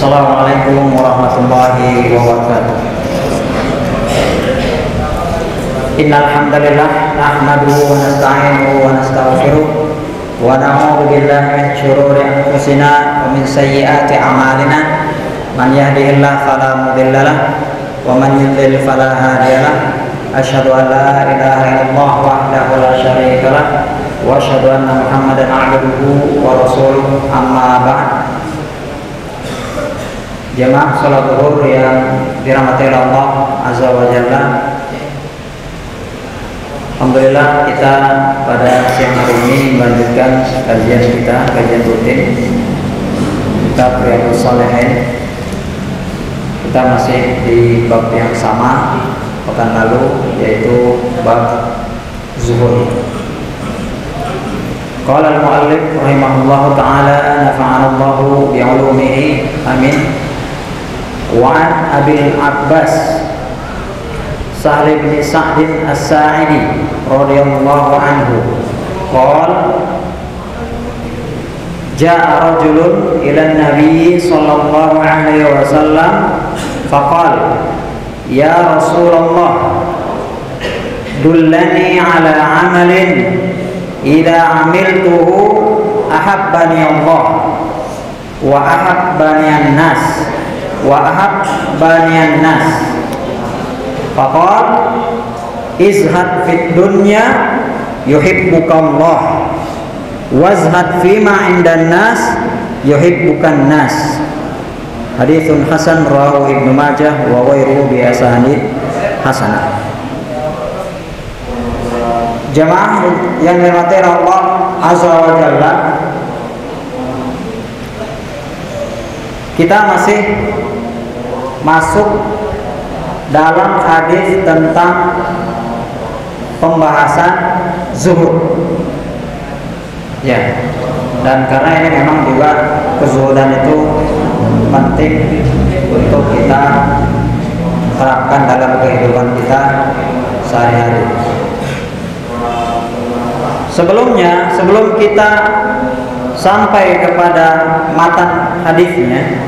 Assalamualaikum warahmatullahi wabarakatuh. Innal hamdalillah nahmaduhu wa nasta'inuhu wa nastaghfiruh wa na'udzu billahi min shururi anfusina wa min sayyiati a'malina. Man yahdihillahu fala mudilla lahu wa man yudlil fala hadiya lahu. Asyhadu an la ilaha illallah wahdahu la syarika lahu wa asyhadu anna Muhammadan 'abduhu wa rasuluh. Amma ba'd. Jemaah salat zuhur yang dirahmati Allah Azza wa Jalla. Alhamdulillah kita pada siang hari ini melanjutkan kajian kita, kajian rutin kitab Riyadhus Shalihin. Kita masih di bab yang sama pekan lalu, yaitu bab zuhur. Qala al-mu'allif rahimahullahu ta'ala nafa'ana Allahu bi'ulumihi amin. Wa an Abil Abbas Sahl bin Sa'd as-Sa'idi radhiyallahu anhu qala jaa'a rajulun ila an-nabi sallallahu alaihi wasallam faqala ya Rasulullah dullani ala amalin idza amiltuhu ahabbani Allah wa ahabbani an-nas wa ahabbani an-nas. Faqal izhad fid dunya yuhibbukallah wazhad fima indan nas yuhibbukan nas. Haditsun hasan rawahu Ibnu Majah wa ghairuhu bi asanid hasanah. Jamaah yang dirahmati Allah Azza wa Jalla, kita masih masuk dalam hadis tentang pembahasan zuhud. Ya, dan karena ini memang juga kezuhudan itu penting untuk kita terapkan dalam kehidupan kita sehari-hari. Sebelum kita sampai kepada matan hadisnya,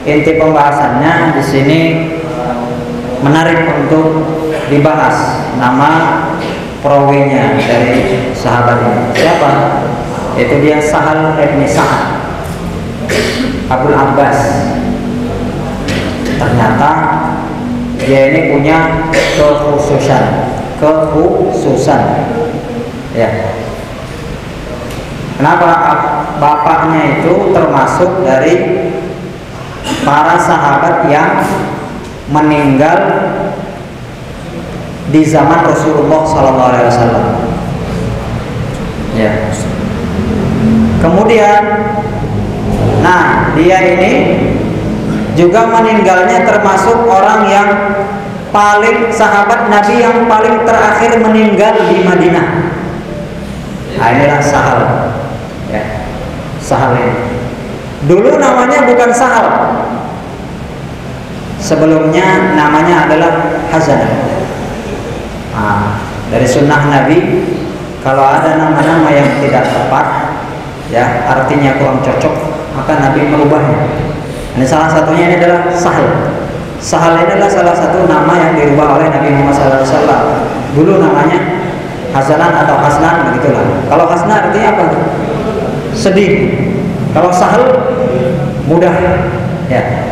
inti pembahasannya di sini menarik untuk dibahas nama perawinya dari sahabat ini. Siapa? Itu dia Sahal bin Sa'd Abul Abbas. Ternyata dia ini punya kekhususan. Ya. Kenapa? Bapaknya itu termasuk dari para sahabat yang meninggal di zaman Rasulullah SAW. Ya. Kemudian, dia ini juga meninggalnya termasuk orang yang paling sahabat Nabi yang paling terakhir meninggal di Madinah. Inilah Sahal. Ya. Sahal ini. Dulu namanya bukan Sahal. Sebelumnya namanya adalah Hazan. Dari sunnah Nabi, kalau ada nama-nama yang tidak tepat, ya artinya kurang cocok, maka Nabi merubahnya. Ini salah satunya ini adalah Sahal. Sahal ini adalah salah satu nama yang dirubah oleh Nabi Muhammad SAW. Dulu namanya Hasanan atau Hasnan, begitulah. Kalau Hasnan artinya apa? Sedih. Kalau Sahal mudah. Ya.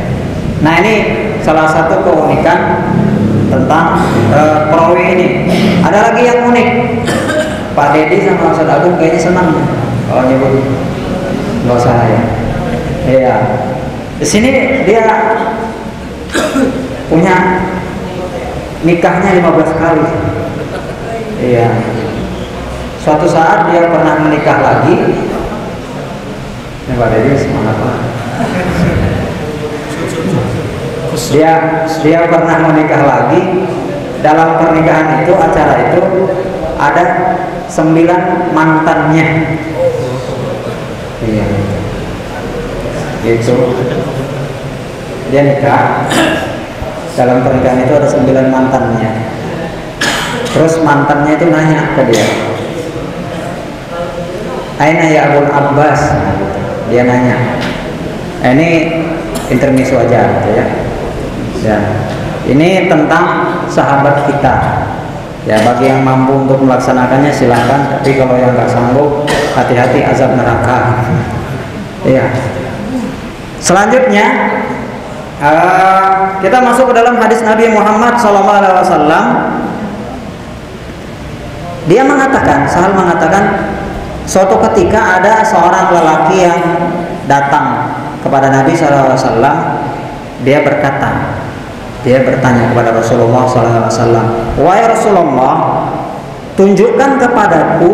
Nah, ini salah satu keunikan tentang perawi ini. Ada lagi yang unik. Pak Dedi sama Ustaz Agung kayaknya senang kalau nyebut nggak saya. Iya. Di sini dia punya nikahnya 15 kali. Iya. Suatu saat dia pernah menikah lagi. Ini Pak Dedi semangat banget. Dia pernah menikah lagi. Dalam pernikahan itu, acara itu ada 9 mantannya. Iya. Gitu. Dia nikah. Dalam pernikahan itu ada 9 mantannya. Terus mantannya itu nanya ke dia, Aina ya Abul Abbas. Dia nanya. Ini intermezzo aja gitu ya. Ya. Ini tentang sahabat kita. Ya, bagi yang mampu untuk melaksanakannya silahkan, tapi kalau yang nggak sanggup, hati-hati azab neraka. Ya. Selanjutnya kita masuk ke dalam hadis Nabi Muhammad SAW. Dia mengatakan, Sahal mengatakan, suatu ketika ada seorang lelaki yang datang kepada Nabi SAW. Dia berkata, dia bertanya kepada Rasulullah SAW, wahai Rasulullah, tunjukkan kepadaku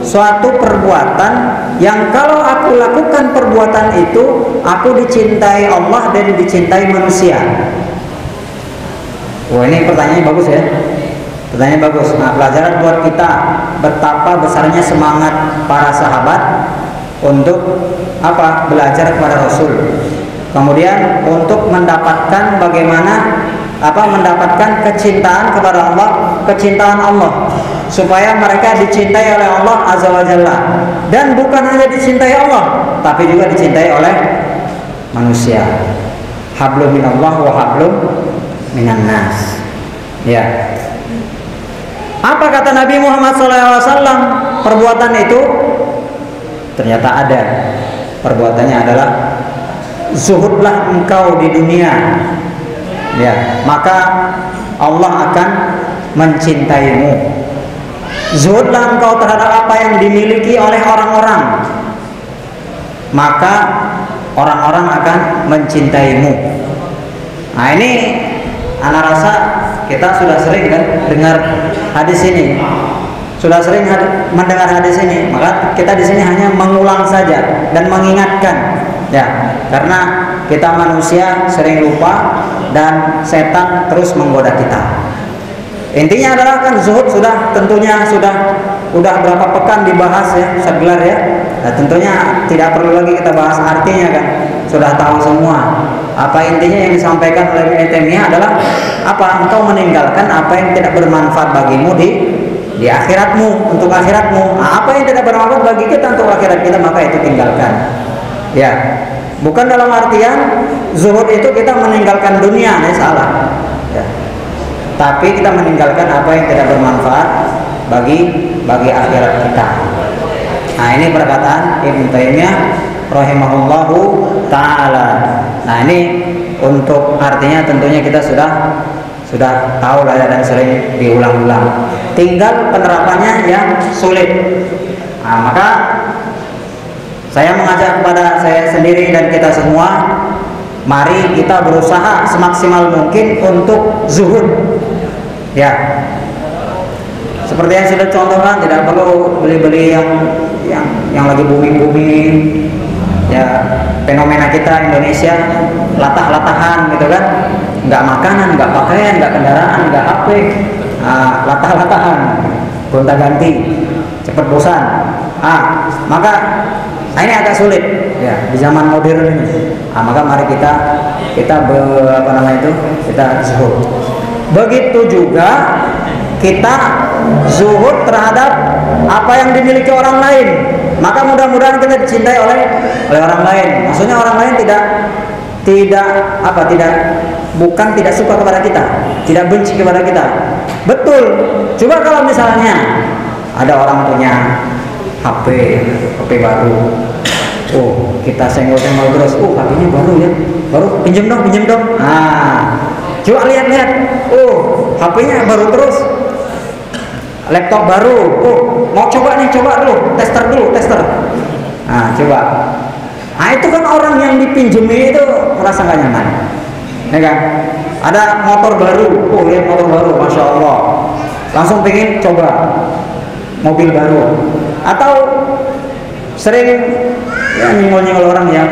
suatu perbuatan yang kalau aku lakukan perbuatan itu, aku dicintai Allah dan dicintai manusia. Wah, ini pertanyaannya bagus ya. Pertanyaan bagus. Nah, pelajaran buat kita betapa besarnya semangat para sahabat untuk apa? Belajar kepada Rasul. Kemudian untuk mendapatkan bagaimana mendapatkan kecintaan kepada Allah, kecintaan Allah, supaya mereka dicintai oleh Allah Azza wa Jalla. Dan bukan hanya dicintai Allah, tapi juga dicintai oleh manusia. Hablum minallah wa hablum minan nas. Ya. Apa kata Nabi Muhammad SAW? Perbuatan itu ternyata ada. Perbuatannya adalah zuhudlah engkau di dunia, ya, maka Allah akan mencintaimu. Zuhudlah engkau terhadap apa yang dimiliki oleh orang-orang, maka orang-orang akan mencintaimu. Nah, ini anak rasa kita sudah sering kan dengar hadis ini, sudah sering mendengar hadis ini, maka kita di sini hanya mengulang saja dan mengingatkan. Ya, karena kita manusia sering lupa dan setan terus menggoda kita. Intinya adalah kan zuhud sudah tentunya sudah berapa pekan dibahas ya, segelar ya. Nah, tentunya tidak perlu lagi kita bahas artinya kan. Sudah tahu semua. Apa intinya yang disampaikan oleh Ibnu Taimiyah adalah apa? Engkau meninggalkan apa yang tidak bermanfaat bagimu di akhiratmu, untuk akhiratmu. Nah, apa yang tidak bermanfaat bagi kita untuk akhirat kita, maka itu tinggalkan. Ya, bukan dalam artian zuhud itu kita meninggalkan dunia, ini salah. Ya. Tapi kita meninggalkan apa yang tidak bermanfaat bagi akhirat kita. Nah, ini perkataan Ibnu Taimiyah rahimahullahu taala. Nah, ini untuk artinya tentunya kita sudah tahu lah dan sering diulang-ulang. Tinggal penerapannya yang sulit. Nah, maka saya mengajak kepada saya sendiri dan kita semua, mari kita berusaha semaksimal mungkin untuk zuhud. Ya, seperti yang sudah contohkan, tidak perlu beli-beli yang lagi booming. Ya, fenomena kita Indonesia latah-latahan gitu kan, nggak makanan, nggak pakaian, nggak kendaraan, nggak HP, latah-latahan, gonta-ganti, cepat bosan. Maka ini agak sulit ya di zaman modern ini. Maka mari kita zuhud. Begitu juga kita zuhud terhadap apa yang dimiliki orang lain. Maka mudah-mudahan kita dicintai oleh orang lain. Maksudnya orang lain bukan tidak suka kepada kita, tidak benci kepada kita. Betul. Coba kalau misalnya ada orang punya HP baru, kita senggol-senggol terus, HP-nya baru ya, pinjam dong. Coba lihat, HP-nya baru terus, laptop baru, mau coba dulu, tester. Coba. Itu kan orang yang dipinjemi itu merasa gak nyaman, ya kan? Ada motor baru, lihat motor baru, masya Allah, langsung pengen coba mobil baru. Atau sering ya nyingol orang yang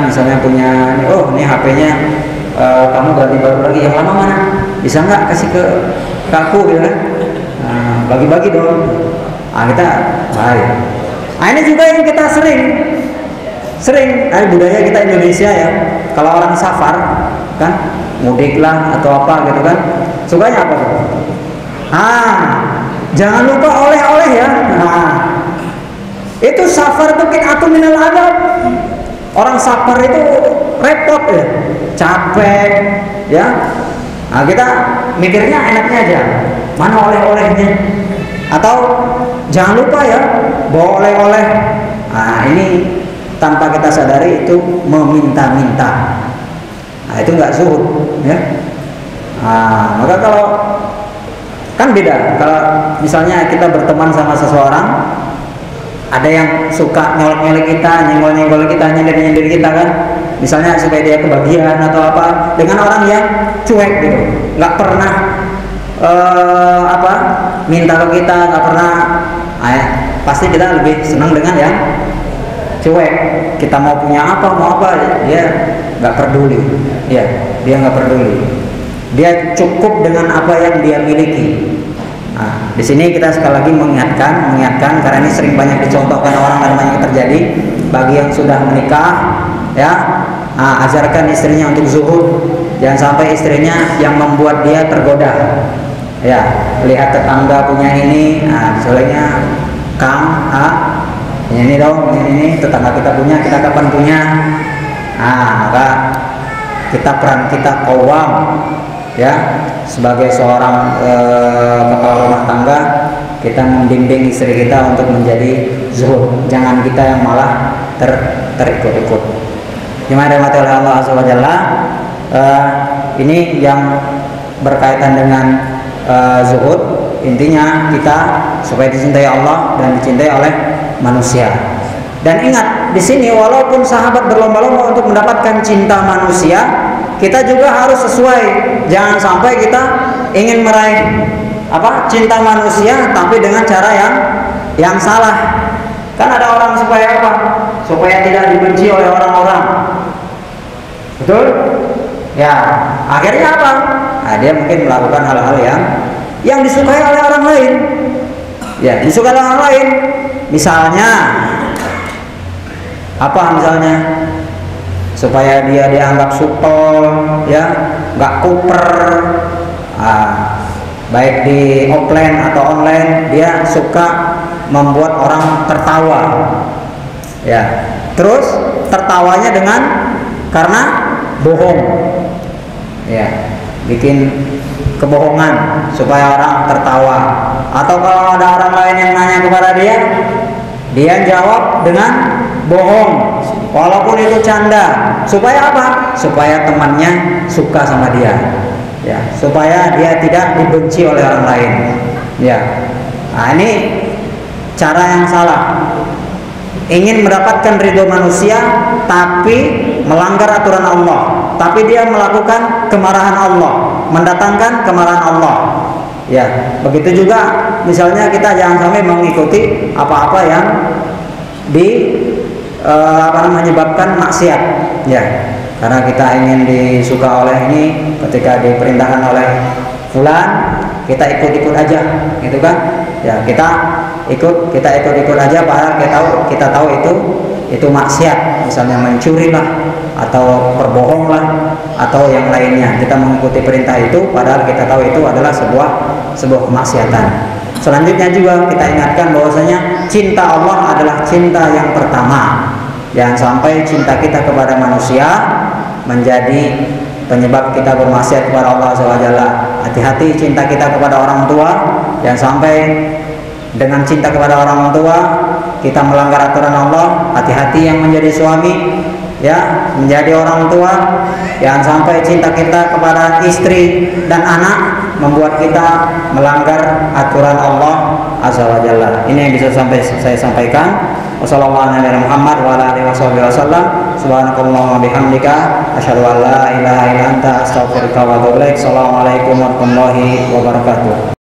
misalnya punya ini HP-nya kamu ganti baru lagi, yang lama mana? Bisa nggak kasih ke aku gitu kan? Bagi-bagi dong. Kita baik. Ini juga yang kita sering budaya kita Indonesia ya. Kalau orang safar kan mudik lah atau apa gitu kan, sukanya apa tuh? Jangan lupa oleh-oleh ya. Itu safar itu qit'atun minal adab. Orang safar itu repot ya, capek ya. Nah, kita mikirnya enaknya aja, mana oleh-olehnya, atau jangan lupa ya bawa oleh-oleh. Nah, ini tanpa kita sadari itu meminta-minta. Nah, itu nggak zuhud ya. Nah, maka kalau kan beda kalau misalnya kita berteman sama seseorang, ada yang suka nyolek-nyolek kita, nyenggol-nyenggol kita, nyindir-nyindir kita kan, misalnya supaya dia kebagian atau apa, dengan orang yang cuek gitu, nggak pernah minta ke kita, nggak pernah, pasti kita lebih senang dengan yang cuek. Kita mau punya apa, mau apa, dia nggak peduli, ya, dia nggak peduli. Dia cukup dengan apa yang dia miliki. Nah, di sini kita sekali lagi mengingatkan karena ini sering banyak dicontohkan orang dan banyak terjadi bagi yang sudah menikah, ya, ajarkan istrinya untuk zuhud. Jangan sampai istrinya yang membuat dia tergoda. Ya, lihat tetangga punya ini, misalnya Kang, ini dong, ini tetangga kita punya, kita kapan punya? Maka peran kita qawwam, ya, sebagai seorang kepala rumah tangga, kita membimbing istri kita untuk menjadi zuhud. Jangan kita yang malah terikut-ikut. Gimana dirahmati oleh Allah Azza wa Jalla, ini yang berkaitan dengan zuhud. Intinya kita supaya dicintai Allah dan dicintai oleh manusia. Dan ingat, di sini walaupun sahabat berlomba-lomba untuk mendapatkan cinta manusia, kita juga harus sesuai. Jangan sampai kita ingin meraih cinta manusia tapi dengan cara yang salah. Kan ada orang supaya apa? Supaya tidak dibenci oleh orang-orang. Betul? Ya, akhirnya apa? Dia mungkin melakukan hal-hal yang disukai oleh orang lain. Ya, disukai oleh orang lain. Misalnya misalnya supaya dia dianggap supel, ya, nggak kuper, baik di offline atau online, dia suka membuat orang tertawa, ya, terus tertawanya karena bohong, ya, bikin kebohongan supaya orang tertawa. Atau kalau ada orang lain yang nanya kepada dia jawab dengan bohong, walaupun itu canda. Supaya apa? Supaya temannya suka sama dia, ya, supaya dia tidak dibenci oleh orang lain, ya. Ini cara yang salah. Ingin mendapatkan ridho manusia tapi melanggar aturan Allah, tapi dia melakukan kemarahan Allah, mendatangkan kemarahan Allah. Ya, begitu juga misalnya kita jangan sampai mengikuti apa-apa yang menyebabkan maksiat, ya, karena kita ingin disuka oleh ini, ketika diperintahkan oleh fulan kita ikut-ikut aja, gitu kan? Ya, kita ikut aja, padahal kita tahu itu maksiat, misalnya mencuri lah, atau berbohong lah, atau yang lainnya. Kita mengikuti perintah itu, padahal kita tahu itu adalah sebuah kemaksiatan. Selanjutnya juga kita ingatkan bahwasanya cinta Allah adalah cinta yang pertama. Jangan sampai cinta kita kepada manusia menjadi penyebab kita bermaksiat kepada Allah SWT. Hati-hati cinta kita kepada orang tua, jangan sampai dengan cinta kepada orang tua kita melanggar aturan Allah. Hati-hati yang menjadi suami, ya, menjadi orang tua, jangan sampai cinta kita kepada istri dan anak membuat kita melanggar aturan Allah Azza wa Jalla. Ini yang bisa saya sampaikan. Wassalamualaikum warahmatullahi wabarakatuh. Subhanakallahumma bihamdika asyhadu an la ilaha illa anta astaghfiruka wa atubu ilaik. Assalamualaikum warahmatullahi wabarakatuh.